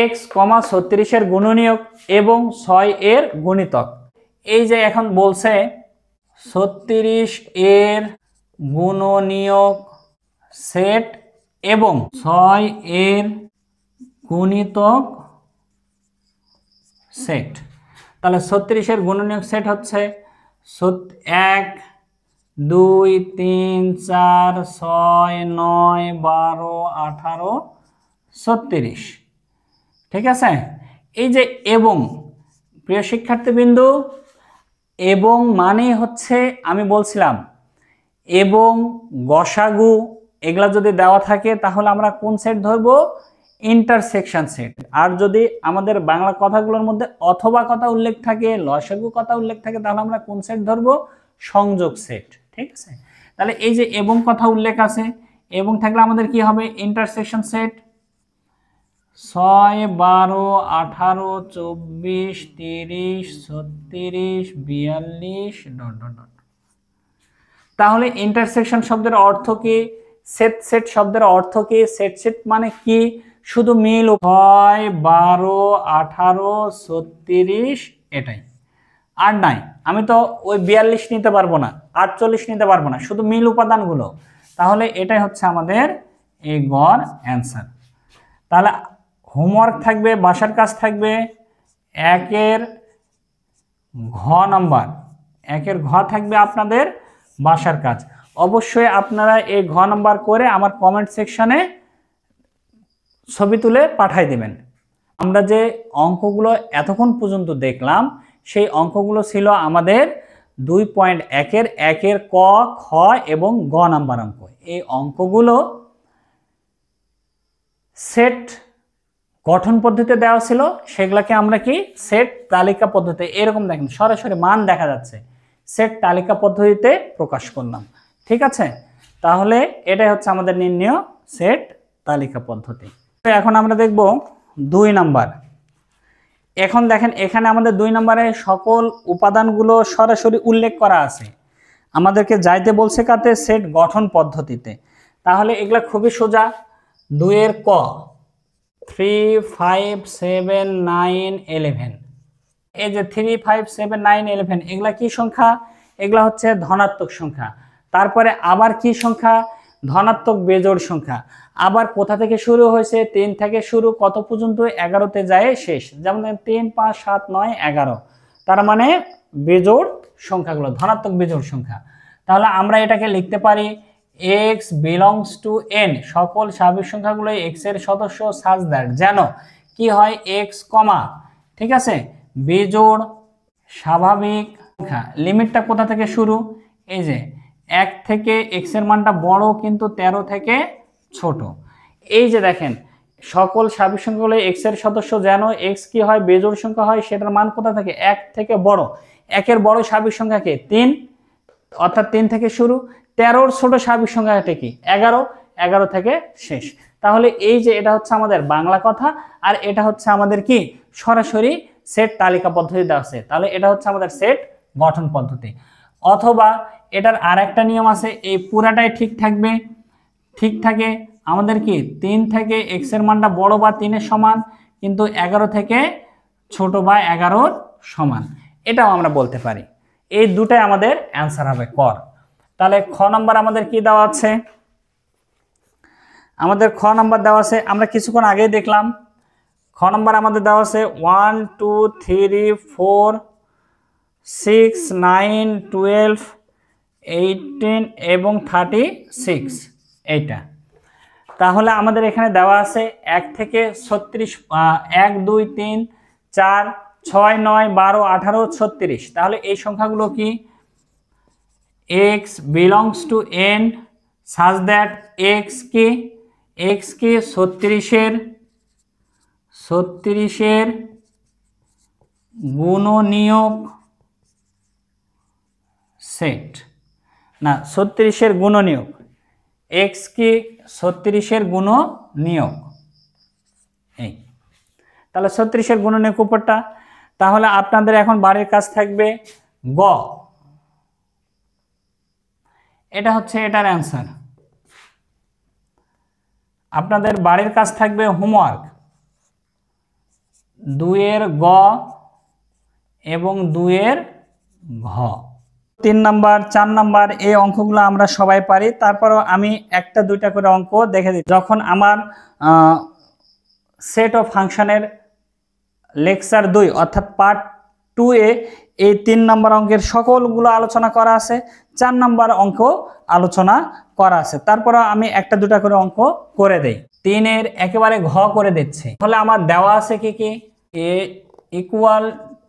[SPEAKER 1] x, 36 এর গুণনীয়ক এবং 6 এর গুণিতক। এই যে এখন বলছে 36 এর গুণনীয়ক সেট এবং 6 এর গুণিতক সেট। তাহলে 36-এর গুণনীয়ক সেট হচ্ছে 1 2 3 4 6 9 12 18 36। ঠিক আছে, এই যে এবং, প্রিয় শিক্ষার্থীবৃন্দু, এবং মানে হচ্ছে আমি বলছিলাম এবং গসাগু এগুলা যদি দেওয়া থাকে তাহলে আমরা কোন সেট ধরবো? Intersection set. আর যদি আমাদের বাংলা কথাগুলোর মধ্যে অথবা কথা উল্লেখ থাকে, লসাগু কথা উল্লেখ থাকে, তাহলে আমরা কোন সেট ধরবো? সংযোগ সেট। ঠিক আছে, তাহলে এই যে এবং কথা উল্লেখ আছে, এবং থাকলে আমাদের কি হবে? Intersection set. 6 12 18 24 30 36 42 ... তাহলে ইন্টারসেকশন শব্দের অর্থ কি? সেট সেট শব্দের অর্থ কি? সেট সেট মানে কি? শুধু মিল 6 12 18 36 এটাই, আর নাই। আমি তো ওই 42 নিতে পারবো না, 48 নিতে পারবো না, শুধু মিল উপাদানগুলো। তাহলে এটাই হচ্ছে আমাদের এই গড় অ্যান্সার। তাহলে হোমওয়ার্ক থাকবে, বাসার কাজ থাকবে 1-এর ঘ নাম্বার, 1-এর ঘ থাকবে আপনাদের বাসার কাজ। অবশ্যই আপনারা এই ঘ নাম্বার করে আমার কমেন্ট সেকশনে ছবি তুলে পাঠাই দিবেন। আমরা যে অঙ্কগুলো এতক্ষণ পর্যন্ত দেখলাম সেই অঙ্কগুলো ছিল আমাদের 2.1-এর 1-এর ক, খ এবং গ নাম্বার অঙ্ক। এই অঙ্কগুলো সেট গঠন পদ্ধতিতে দেওয়া ছিল, সেগুলোকে আমরা কি সেট তালিকা পদ্ধতি, এরকম দেখেন সরাসরি মান দেখা যাচ্ছে, সেট তালিকা পদ্ধতিতে প্রকাশ করলাম। ঠিক আছে, তাহলে এটাই হচ্ছে আমাদের নির্ণয় সেট তালিকা পদ্ধতি। এখন আমরা দেখব 2 নাম্বার। এখন দেখেন এখানে আমাদের 2 নম্বরে সকল উপাদানগুলো সরাসরি উল্লেখ করা আছে, আমাদেরকে যাইতে বলছে কাতে? সেট গঠন পদ্ধতিতে। তাহলে এগুলা খুবই সোজা। 2-এর ক 3 5 7 9 11, এই যে 3 5 7 9 11 এগুলা কি সংখ্যা? এগুলা হচ্ছে ধনাত্মক সংখ্যা। তারপরে আবার কি সংখ্যা? ধনাত্মক বেজোড় সংখ্যা। আবার কোথা থেকে শুরু হয়েছে? 3 থেকে শুরু, কত পর্যন্ত? 11তে যায় শেষ। যেমন 3 5 7 9 11, তার মানে বেজোড় সংখ্যাগুলো ধনাত্মক বেজোড় সংখ্যা। তাহলে আমরা এটাকে লিখতে পারি x belongs to n, সকল স্বাভাবিক সংখ্যাগুলো x এর সদস্য such that, যেন কি হয়? x কমা, ঠিক আছে, বেজোড় স্বাভাবিক সংখ্যা। লিমিটটা কোথা থেকে শুরু? এই যে 1 থেকে x এর মানটা বড় কিন্তু 13 থেকে ছোট। এই যে দেখেন সকল স্বাভাবিক সংখ্যাগুলো x এর সদস্য, যেন x কি হয়? বেজোড় সংখ্যা হয়, সেটার মান কোথা থেকে? 1 থেকে বড়। 1-এর বড় স্বাভাবিক সংখ্যা কে? 3, অর্থাৎ 3 থেকে শুরু। 13-র ছোট স্বাভাবিক সংখ্যাটা কি? 11, 11 থেকে শেষ। তাহলে এই যে এটা হচ্ছে আমাদের বাংলা কথা, আর এটা হচ্ছে আমাদের কি সরাসরি সেট তালিকা পদ্ধতি দেওয়া আছে। তাহলে এটা হচ্ছে আমাদের সেট গঠন পদ্ধতি। অথবা এটার আরেকটা নিয়ম আছে, এই পুরাটাই ঠিক থাকবে, ঠিক থাকে আমাদের কি 3 থেকে x এর মানটা বড় বা 3-এর সমান, কিন্তু 11 থেকে ছোট বা 11-র সমান, এটাও আমরা বলতে পারি। এই দুটাই আমাদের অ্যান্সার হবে কর। তাহলে খ নাম্বার আমাদের কি দেওয়া আছে? আমাদের খ নাম্বার দেওয়া আছে, আমরা কিছুক্ষণ আগেই দেখলাম। খ নাম্বার আমাদের দেওয়া আছে 1 2 3 4 6 9 12 18 এবং 36, এইটা। তাহলে আমাদের এখানে দেওয়া আছে 1 থেকে 36, 1 2 3 4 6 9 12 18 36। তাহলে এই সংখ্যাগুলো কি? x belongs to n such that x কি 36-এর গুণনীয়ক সেট, না 36-এর গুণনীয়ক, x কি 36-এর গুণনীয়ক, এই। তাহলে 36-এর গুণনীয়ক উপরটা। তাহলে আপনাদের এখন বাড়ির কাজ থাকবে গ, এটা হচ্ছে এটার অ্যান্সার। আপনাদের বাড়ির কাজ থাকবে হোমওয়ার্ক 2-এর গ এবং 2-এর ঘ। 3 নাম্বার 4 নাম্বার এই অঙ্কগুলো আমরা সবাই পারি, তারপরও আমি একটা দুইটা করে অঙ্ক দেখে দিই। যখন আমার সেট অফ ফাংশনের লেকচার 2 অর্থাৎ পার্ট 2a, এই 3 নম্বর অঙ্কের সকলগুলো আলোচনা করা আছে, 4 নম্বর অঙ্ক আলোচনা করা আছে। তারপর আমি একটা দুটা করে অঙ্ক করে দেই। 3 এর একেবারে ঘ করে দিচ্ছি। তাহলে আমার দেওয়া আছে কি কি, a equal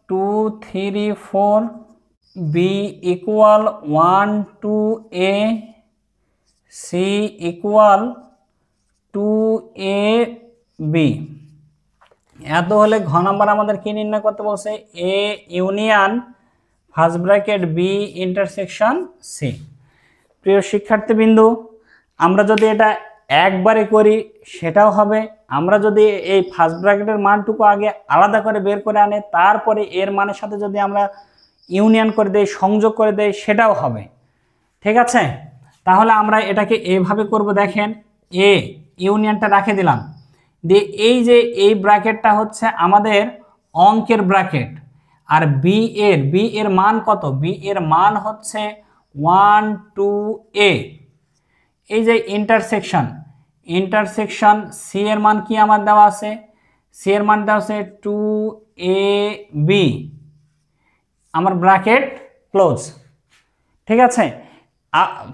[SPEAKER 1] 2 3 4, b equal 1 2 a, c equal 2 a b। এত হলে ঘ নাম্বার আমাদের কি নির্ণয় করতে বলছে, A union first bracket B intersection C. প্রিয় শিক্ষার্থীবৃন্দু, আমরা যদি এটা একবারে করি সেটাও হবে, আমরা যদি এই ফার্স্ট ব্র্যাকেটের মানটুকু আগে আলাদা করে বের করে আনে তারপরে এর মানের সাথে যদি আমরা ইউনিয়ন করে দেই, সংযোগ করে দেই, সেটাও হবে। ঠিক আছে, তাহলে আমরা এটাকে এইভাবে করব। দেখেন, এ ইউনিয়নটা রাখে দিলাম, দিয়ে এই যে এই ব্র্যাকেটটা হচ্ছে আমাদের অঙ্কের ব্র্যাকেট, আর বি এর মান কত, বি এর মান হচ্ছে 1 2 a। এই যে ইন্টারসেকশন সি এর মান কি আমার দেওয়া আছে, সি এর মান দেওয়া আছে 2 a b, আমার ব্র্যাকেট ক্লোজ। ঠিক আছে,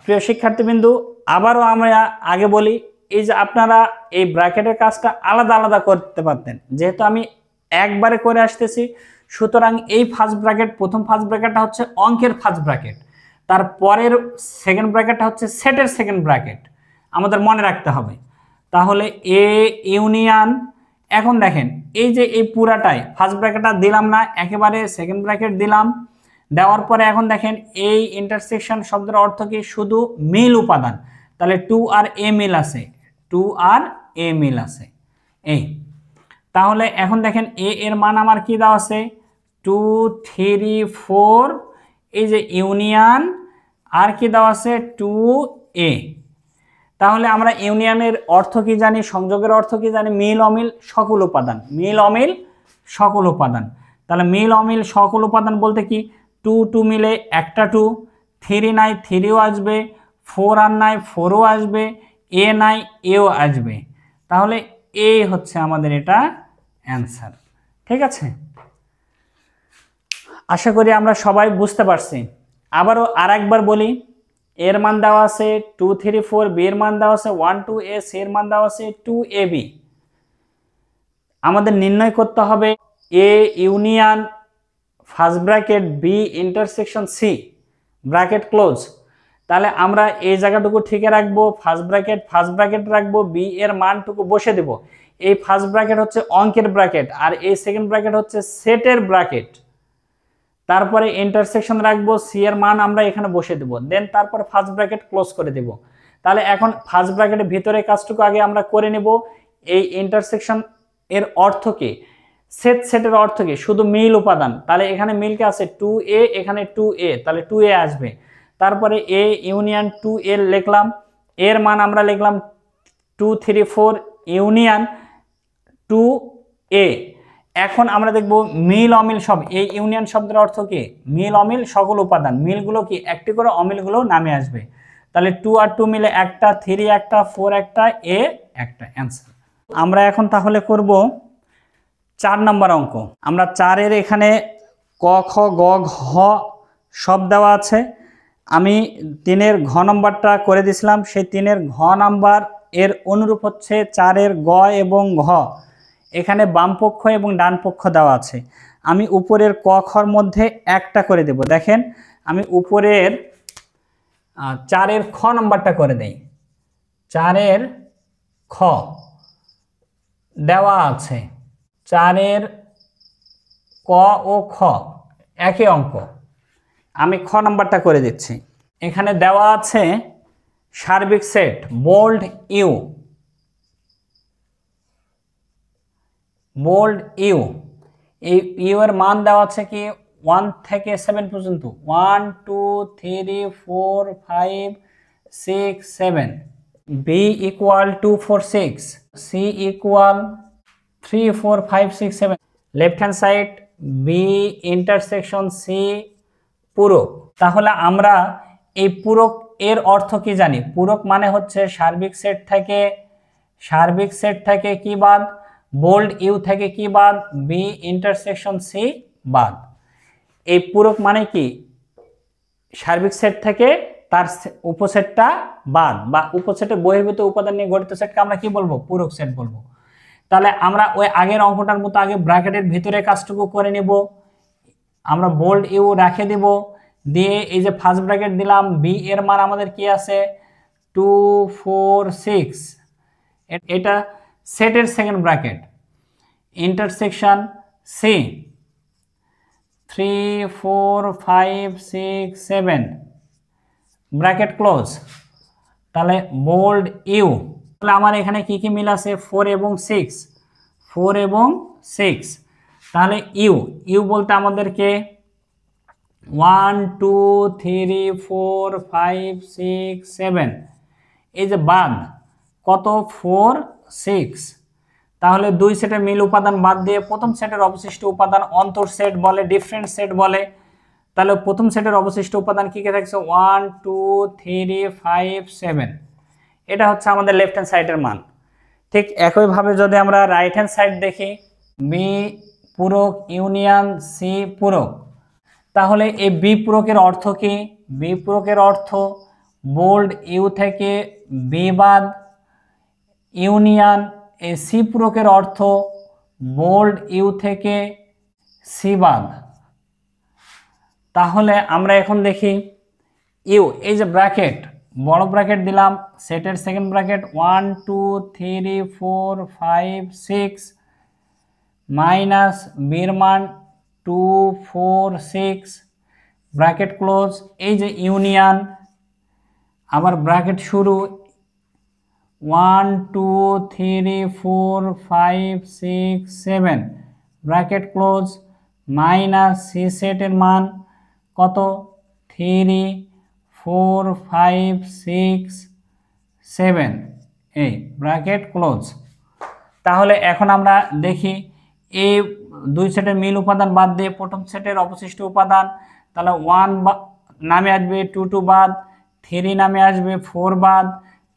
[SPEAKER 1] প্রিয় শিক্ষার্থীবৃন্দু, আবারও আমরা আগে বলি, এই যে আপনারা এই ব্র্যাকেটের কাজটা আলাদা আলাদা করতে পারতেন, যেহেতু আমি একবারে করে আসতেছি, সুতরাং এই ফার্স্ট ব্র্যাকেট, প্রথম ফার্স্ট ব্র্যাকেটটা হচ্ছে অঙ্কের ফার্স্ট ব্র্যাকেট, তারপরের সেকেন্ড ব্র্যাকেটটা হচ্ছে সেটের সেকেন্ড ব্র্যাকেট, আমাদের মনে রাখতে হবে। তাহলে এ ইউনিয়ন, এখন দেখেন এই যে এই পুরাটাই ফার্স্ট ব্র্যাকেটটা দিলাম না, একেবারে সেকেন্ড ব্র্যাকেট দিলাম, দেওয়ার পরে এখন দেখেন এই ইন্টারসেকশন শব্দের অর্থ কি, শুধু মিল উপাদান, তাহলে 2 আর a মিল আছে, 2 আর a মিল আছে এই। তাহলে এখন দেখেন a এর মান আমার কি দেওয়া আছে, 2 3 4, এই যে ইউনিয়ন আর কি দেওয়া আছে 2a। তাহলে আমরা ইউনিয়নের অর্থ কি জানি, সংযোগের অর্থ কি জানি, মিল অমিল সকল উপাদান, মিল অমিল সকল উপাদান। তাহলে মিল অমিল সকল উপাদান বলতে কি, 2 2 মিলে একটা 2, 3 নাই 3ও আসবে, 4 আর নাই 4ও আসবে, এ নাই এও আসবে। তাহলে এ হচ্ছে আমাদের এটা অ্যান্সার। ঠিক আছে, আশা করি আমরা সবাই বুঝতে পারছি। আবারও আরেকবার বলি, এর মান দেওয়া আছে 2 3 4, বি এর মান দেওয়া আছে 1 2 a, সি এর মান দেওয়া আছে 2 a b। আমাদের নির্ণয় করতে হবে A union first bracket B intersection C bracket close. তাহলে আমরা এই জায়গাটুকু ঠিক রাখবো, ফার্স্ট ব্র্যাকেট রাখবো, বি এর মানটুকু বসে দেব। এই ফার্স্ট ব্র্যাকেট হচ্ছে অঙ্কের ব্র্যাকেট, আর এই সেকেন্ড ব্র্যাকেট হচ্ছে সেটের ব্র্যাকেট। তারপরে ইন্টারসেকশন রাখবো, সি এর মান আমরা এখানে বসে দেব, দেন তারপর ফার্স্ট ব্র্যাকেট ক্লোজ করে দেব। তাহলে এখন ফার্স্ট ব্র্যাকেটের ভিতরে কাজটুকু আগে আমরা করে নেব। এই ইন্টারসেকশন এর অর্থ কি, সেটের অর্থ কি, শুধু মিল উপাদান, তাহলে এখানে মিলকে আছে 2a, এখানে 2a, তাহলে 2a আসবে। তারপরে এ ইউনিয়ন 2a লিখলাম, এর মান আমরা লিখলাম 2 3 4 ইউনিয়ন 2a। এখন আমরা দেখব মিল অমিল সব, এই ইউনিয়ন শব্দের অর্থ কি, মিল অমিল সকল উপাদান, মিলগুলো কি একটি করে, অমিলগুলো নামে আসবে। তাহলে 2 আর 2 মিলে একটা, 3 একটা, 4 একটা, a একটা, অ্যান্সার। আমরা এখন তাহলে করব 4 নম্বর অঙ্ক। আমরা 4 এর এখানে ক খ গ ঘ সব দেওয়া আছে। আমি 3 এর ঘ নাম্বারটা করে দিছিলাম, সেই 3 এর ঘ নাম্বার এর অনুরূপ হচ্ছে 4 এর গ এবং ঘ। এখানে বাম পক্ষ এবং ডান পক্ষ দেওয়া আছে। আমি উপরের ক খর মধ্যে একটা করে দেব। দেখেন, আমি উপরের 4 এর খ নাম্বারটা করে দেই। 4 এর খ দেওয়া আছে, 4 এর ক ও খ একই অঙ্ক, আমি খ নাম্বারটা করে দিচ্ছি। এখানে দেওয়া আছে সার্বিক সেট বোল্ড ইউ, এই ইউ এর মান দেওয়া আছে কি 1 থেকে 7 পর্যন্ত, 1 2 3 4 5 6 7, B equal 2 4 6, C equal 3 4 5 6 7। Left hand side B intersection C পূরক। তাহলে আমরা এই পূরক এর অর্থ কি জানি, পূরক মানে হচ্ছে সার্বিক সেট থেকে কি বাদ, বোল্ড ইউ থেকে কি বাদ, বি ইন্টারসেকশন সি বাদ। এই পূরক মানে কি, সার্বিক সেট থেকে তার উপসেটটা বাদ বা উপসেটের বহির্ভূত উপাদান নিয়ে গঠিত সেটকে আমরা কি বলবো, পূরক সেট বলবো। তাহলে আমরা ওই আগের অঙ্কটার মতো আগে ব্র্যাকেটের ভিতরে কাজটুকু করে নিব। আমরা বোল্ড ইউ রেখে দিব, দিয়ে এই যে ফার্স্ট ব্র্যাকেট দিলাম, বি এর মান আমাদের কি আছে 2 4 6, এটা সেটের second bracket, intersection C 3 4 5 6 7 bracket close. তাহলে বোল্ড ইউ, তাহলে আমার এখানে কি কি মিল আছে 4 এবং 6, 4 এবং 6। তাহলে ইউ, ইউ বলতে আমাদেরকে 1 2 3 4 5 6 7, এই যে বাদ কত 4 6, তাহলে দুই সেটের মিল উপাদান বাদ দিয়ে প্রথম সেটের অবশিষ্ট উপাদান অন্তর সেট বলে, ডিফারেন্ট সেট বলে। তাহলে প্রথম সেটের অবশিষ্ট উপাদান কি কি থাকছে 1 2 3 5 7, এটা হচ্ছে আমাদের লেফট হ্যান্ড সাইডের মান। ঠিক একইভাবে যদি আমরা রাইট হ্যান্ড সাইড দেখি, বি পূরক ইউনিয়ন সি পূরক, তাহলে এই বি পূরকের অর্থ কি, বি পূরকের অর্থ বোল্ড ইউ থেকে বি বাদ, ইউনিয়ন এই সি পূরকের অর্থ বোল্ড ইউ থেকে সি বাদ। তাহলে আমরা এখন দেখি ইউ, এই যে ব্র্যাকেট, বড় ব্র্যাকেট দিলাম, সেটের সেকেন্ড ব্র্যাকেট 1 2 3 4 5 6 মাইনাস বির মান 2 4 6 ব্র্যাকেট ক্লোজ, এই যে ইউনিয়ন, আবার ব্র্যাকেট শুরু 1 2 3 4 5 6 7 ব্র্যাকেট ক্লোজ, মাইনাস সি সেটের মান কত 3 4 5 6 7, এই ব্র্যাকেট ক্লোজ। তাহলে এখন আমরা দেখি এই দুই সেটের মিল উপাদান বাদ দিয়ে প্রথম সেটের অবশিষ্ট উপাদান, তাহলে 1 নামে আসবে 2 2 বাদ, 3 নামে আসবে 4 বাদ,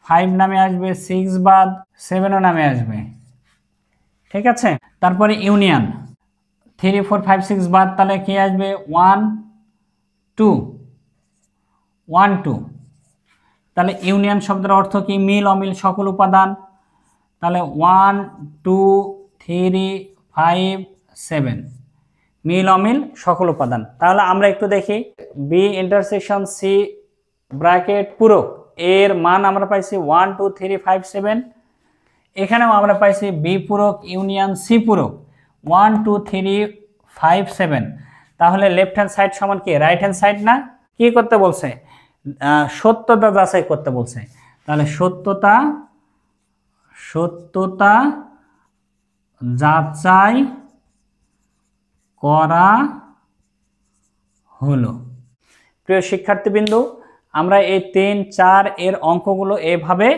[SPEAKER 1] 5 নামে আসবে 6 বাদ, 7ও নামে আসবে। ঠিক আছে, তারপরে ইউনিয়ন 3 4 5 6 বাদ, তাহলে কি আসবে 1 2 1 2। তাহলে ইউনিয়ন শব্দের অর্থ কি, মিল অমিল সকল উপাদান। তাহলে 1 2 3 5 7 মিল অমিল সকল উপাদান। তাহলে আমরা একটু দেখি বি ইন্টারসেকশন সি ব্র্যাকেট পূরক, এর মান আমরা পাইছি 1 2 3 5 7, এখানেও আমরা পাইছি বি পূরক ইউনিয়ন সি পূরক 1 2 3 5 7। তাহলে লেফট হ্যান্ড সাইড সমান কি, রাইট হ্যান্ড সাইড না? কি করতে বলছে, সত্যতা যাচাই করতে বলছে। তাহলে সত্যতা যাচাই করা হলো। প্রিয় শিক্ষার্থীবৃন্দ, আমরা এই 3 4 এর অঙ্কগুলো এভাবে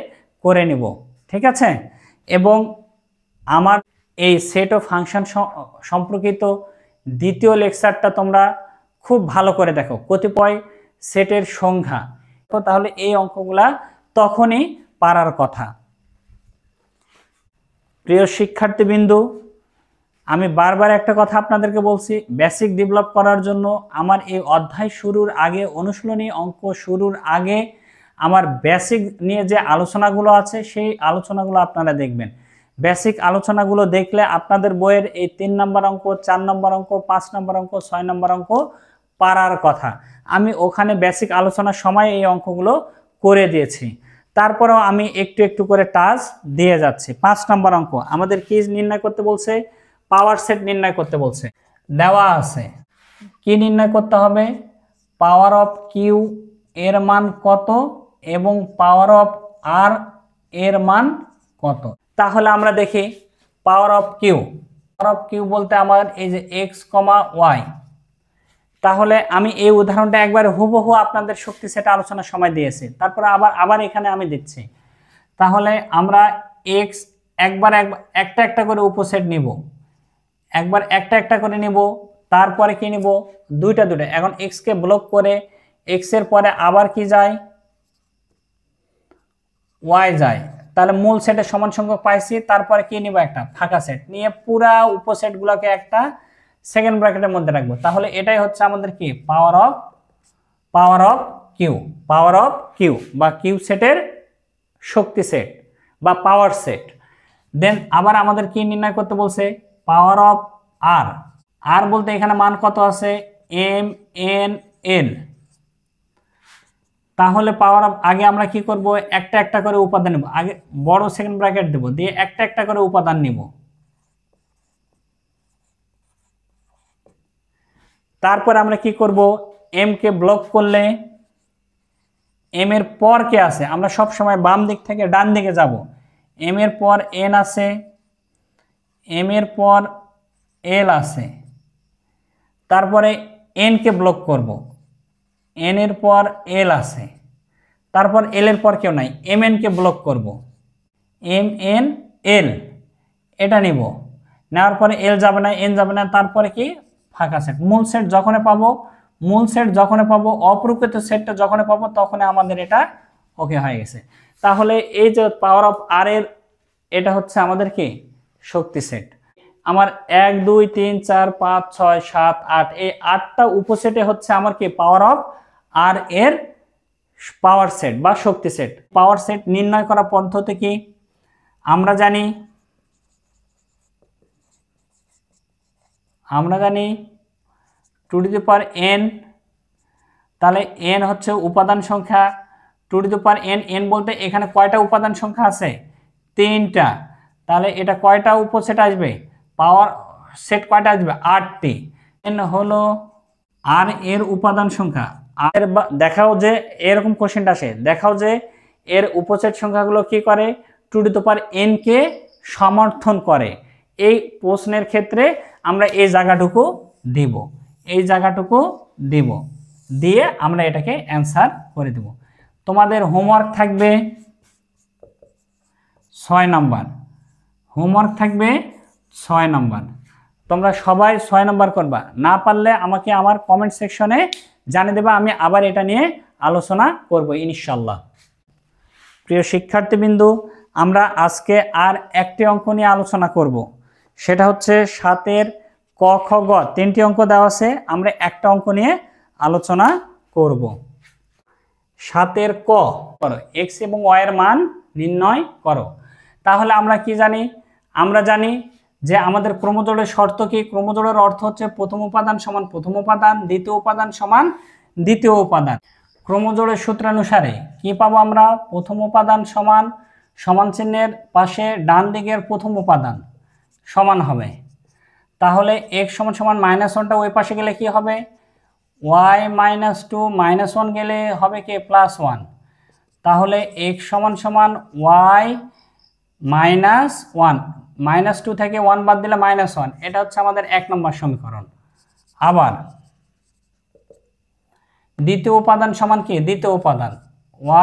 [SPEAKER 1] করে নিব, ঠিক আছে? এবং আমার এই সেট অফ ফাংশন সম্পর্কিত দ্বিতীয় লেকচারটা তোমরা খুব ভালো করে দেখো, কতিপয় সেটের সংখ্যা, তাহলে এই অঙ্কগুলা তখনই পারার কথা। প্রিয় শিক্ষার্থীবৃন্দ, আমি বারবার একটা কথা আপনাদেরকে বলছি, বেসিক ডেভেলপ করার জন্য আমার এই অধ্যায় শুরুর আগে, অনুশীলনী অঙ্ক শুরুর আগে আমার বেসিক নিয়ে যে আলোচনাগুলো আছে সেই আলোচনাগুলো আপনারা দেখবেন। বেসিক আলোচনাগুলো দেখলে আপনাদের বইয়ের এই 3 নম্বর অঙ্ক, 4 নম্বর অঙ্ক, 5 নম্বর অঙ্ক, 6 নম্বর অঙ্ক পারার কথা। আমি ওখানে বেসিক আলোচনার সময় এই অঙ্কগুলো করে দিয়েছি, তারপরেও আমি একটু একটু করে টাচ দিয়ে যাচ্ছি। 5 নম্বর অঙ্ক আমাদের কি নির্ণয় করতে বলছে, পাওয়ার সেট নির্ণয় করতে বলছে। দেওয়া আছে কি নির্ণয় করতে হবে, পাওয়ার অফ কিউ এর মান কত এবং পাওয়ার অফ আর এর মান কত। তাহলে আমরা দেখি পাওয়ার অফ কিউ বলতে আমার এই যে এক্স কমা ওয়াই। তাহলে আমি এই উদাহরণটা একবার হুবহু আপনাদের শক্তি সেট আলোচনার সময় দিয়েছি, তারপরে আবার এখানে আমি দিচ্ছি। তাহলে আমরা এক্স একবার একটা একটা করে উপসেট নিব, একবার একটা একটা করে নিব, তারপরে কি নিব দুইটা। এখন এক্স কে ব্লক করে এক্স এর পরে আবার কি যায়, ওয়াই যায়। তাহলে মূল সেটের সমান সংখ্যক পাইছি, তারপরে কি নিব একটা ফাঁকা সেট নিয়ে পুরা উপসেটগুলোকে একটা সেকেন্ড ব্র্যাকেটের মধ্যে রাখবো। তাহলে এটাই হচ্ছে আমাদের কি পাওয়ার অফ কিউ বা কিউ সেটের শক্তি সেট বা পাওয়ার সেট। দেন আবার আমাদের কি নির্ণয় করতে বলছে, পাওয়ার অফ আর বলতে এখানে মান কত আছে, এম এন এল। তাহলে পাওয়ার অফ আগে আমরা কি করব, একটা একটা করে উপাদান নেব, আগে বড় সেকেন্ড ব্র্যাকেট দেব, দিয়ে একটা একটা করে উপাদান নিব। তারপর আমরা কি করব, এম কে ব্লক করলে এম এর পর কে আছে, আমরা সব সময় বাম দিক থেকে ডান দিকে যাব। এম এর পর এন আছে, এম এর পর এল আছে, তারপরে এন কে ব্লক করব, এন এর পর এল আছে, তারপর এল এর পর কেউ নাই, এম এন কে ব্লক করব, এম এন এল এটা নিব, নেওয়ার পরে এল যাবে না, এন যাবে না, তারপরে কি ফাঁকা সেট। মূল সেট যখন পাবো অপ্রকৃত সেটটা যখন পাবো তখন আমাদের এটা ওকে হয়ে গেছে। তাহলে এই যে পাওয়ার অফ আর এর এটা হচ্ছে আমাদের কি শক্তি সেট। আমার 1 2 3 4 5 6 7 8 এই 8টা উপসেটে হচ্ছে আমার কি পাওয়ার অফ আর এর পাওয়ার সেট বা শক্তি সেট। পাওয়ার সেট নির্ণয় করার পদ্ধতি কি, আমরা জানি two to the power n, তাহলে এন হচ্ছে উপাদান সংখ্যা, two to the power n, n বলতে এখানে কয়টা উপাদান সংখ্যা আছে, 3টা। তাহলে এটা কয়টা উপসেট আসবে, পাওয়ার সেট কয়টা আসবে, 8টি। এন হলো আর এর উপাদান সংখ্যা। আর দেখাও যে এরকম কোশ্চেনটা আসে, দেখাও যে এর উপসেট সংখ্যাগুলো কি করে, two to the power n কে সমর্থন করে। এই প্রশ্নের ক্ষেত্রে আমরা এই জায়গাটুকু দিব, দিয়ে আমরা এটাকে অ্যান্সার করে দেব। তোমাদের হোমওয়ার্ক থাকবে 6 নাম্বার, তোমরা সবাই 6 নাম্বার করবা, না পারলে আমাকে আমার কমেন্ট সেকশনে জানিয়ে দেবা, আমি আবার এটা নিয়ে আলোচনা করব ইনশাআল্লাহ। প্রিয় শিক্ষার্থীবৃন্দু, আমরা আজকে আর একটি অঙ্ক নিয়ে আলোচনা করব, সেটা হচ্ছে 7 ক খ গ 3টি অঙ্ক দেওয়া আছে, আমরা একটা অঙ্ক নিয়ে আলোচনা করব। 7 ক করো, এক্স এবং ওয়াই এর মান নির্ণয় করো। তাহলে আমরা কি জানি, আমরা জানি যে আমাদের ক্রমজোড়ের শর্ত কি, ক্রমজোড়ের অর্থ হচ্ছে প্রথম উপাদান সমান প্রথম উপাদান, দ্বিতীয় উপাদান সমান দ্বিতীয় উপাদান। ক্রমজোড়ের সূত্রানুসারে কি পাবো আমরা, প্রথম উপাদান সমান সমান চিহ্নের পাশে ডান দিকের প্রথম উপাদান সমান হবে। তাহলে x সমান সমান -1টা ওই পাশে গেলে কি হবে, y -2 -1 গেলে হবে কি +1। তাহলে x সমান সমান y -1, -2 থেকে 1 বাদ দিলে -1, এটা হচ্ছে আমাদের 1 নম্বর সমীকরণ। আবার দ্বিতীয় উপাদান সমান কি, দ্বিতীয় উপাদান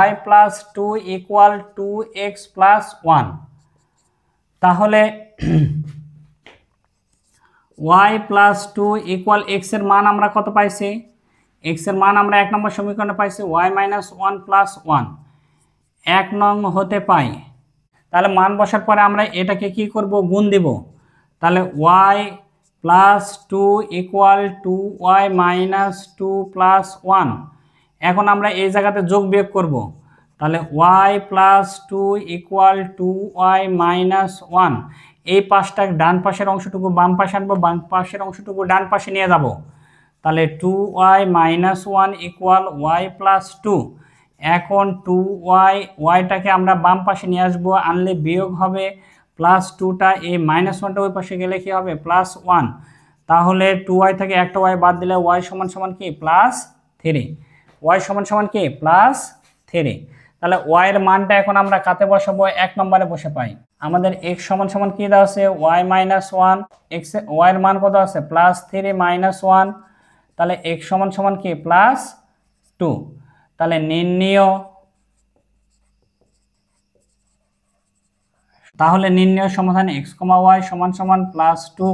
[SPEAKER 1] y + 2 = 2x + 1। তাহলে y + 2 = x এর মান আমরা কত পাইছি, x এর মান আমরা 1 নম্বর সমীকরণে পাইছি y - 1 + 1 1 নং হতে পাই। তাহলে মান বসার পরে আমরা এটাকে কি করব, গুণ দিব। তাহলে y + 2 = 2y - 2 + 1। এখন আমরা এই জায়গাতে যোগ বিয়োগ করব। তাহলে y + 2 = 2y - 1, এই পাশটা ডান পাশের অংশটুকু বাম পাশে আনবো, বাম পাশের অংশটুকু ডান পাশে নিয়ে যাব। তাহলে 2y - 1 = y + 2। এখন 2yটাকে আমরা বাম পাশে নিয়ে আসবো, আনলে বিয়োগ হবে, +2টা এই -1টা ওই পাশে গেলে কি হবে, +1। তাহলে 2y থেকে একটা y বাদ দিলে y সমান সমান কি, +3। y সমান সমান কি, +3। তাহলে y এর মানটা এখন আমরা কাতে বসাবো, 1 নম্বরে বসে পাই। আমাদের x সমান সমান কি দেওয়া আছে, y - 1, y এর মান কত আছে, +3 - 1। তাহলে x সমান সমান কি, +2। তাহলে নির্ণেয় সমাধান x, y সমান সমান +2,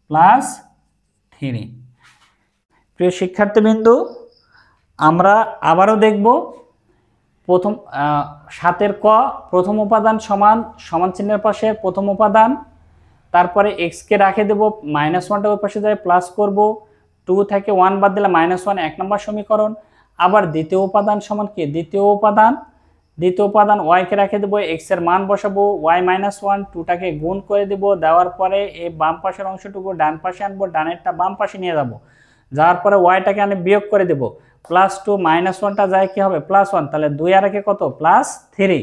[SPEAKER 1] +3। প্রিয় শিক্ষার্থীবৃন্দু, আমরা আবারও দেখব প্রথম 7 ক প্রথম উপাদান সমান সমান চিহ্নের পাশে প্রথম উপাদান, তারপরে এক্সকে রাখে দেবো, -1টা ওই পাশে যায় প্লাস করব, 2 থেকে 1 বাদ দিলে -1 1 নম্বর সমীকরণ। আবার দ্বিতীয় উপাদান সমান কি, দ্বিতীয় উপাদান ওয়াইকে রেখে দেবো, এক্স এর মান বসাবো, y-1 2টাকে গুণ করে দেবো, দেওয়ার পরে এই বাম পাশের অংশটুকু ডান পাশে আনবো, ডানেরটা বাম পাশে নিয়ে যাব, যাওয়ার পরে ওয়াইটাকে আমি বিয়োগ করে দেবো, +2 -1টা যায় কি হবে +1, তাহলে 2 আর 1 কত +3,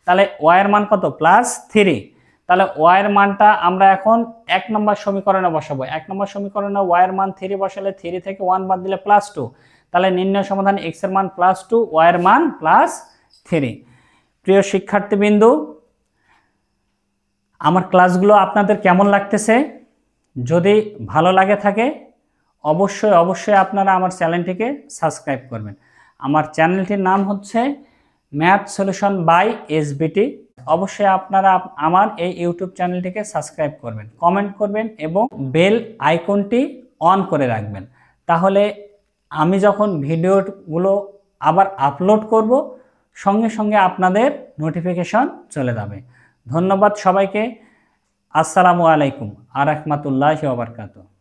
[SPEAKER 1] তাহলে ওয়াই এর মান কত +3। তাহলে ওয়াই এর মানটা আমরা এখন 1 নম্বর সমীকরণে বসাবো। 1 নম্বর সমীকরণে ওয়াই এর মান 3 বসালে 3 থেকে 1 বাদ দিলে +2, তাহলে নির্ণয় সমাধান x এর মান +2, ওয়াই এর মান +3। প্রিয় শিক্ষার্থীবৃন্দু, আমার ক্লাসগুলো আপনাদের কেমন লাগতেছে? যদি ভালো লাগে থাকে অবশ্যই আপনারা আমার চ্যানেলটিকে সাবস্ক্রাইব করবেন। আমার চ্যানেলটির নাম হচ্ছে ম্যাথ সলিউশন বাই এসবিটি। অবশ্যই আপনারা আমার এই ইউটিউব চ্যানেলটিকে সাবস্ক্রাইব করবেন, কমেন্ট করবেন এবং বেল আইকনটি অন করে রাখবেন। তাহলে আমি যখন ভিডিওগুলো আবার আপলোড করব সঙ্গে সঙ্গে আপনাদের নোটিফিকেশন চলে যাবে। ধন্যবাদ সবাইকে। আসসালামু আলাইকুম ওয়া রাহমাতুল্লাহি ওয়া বারাকাতুহু।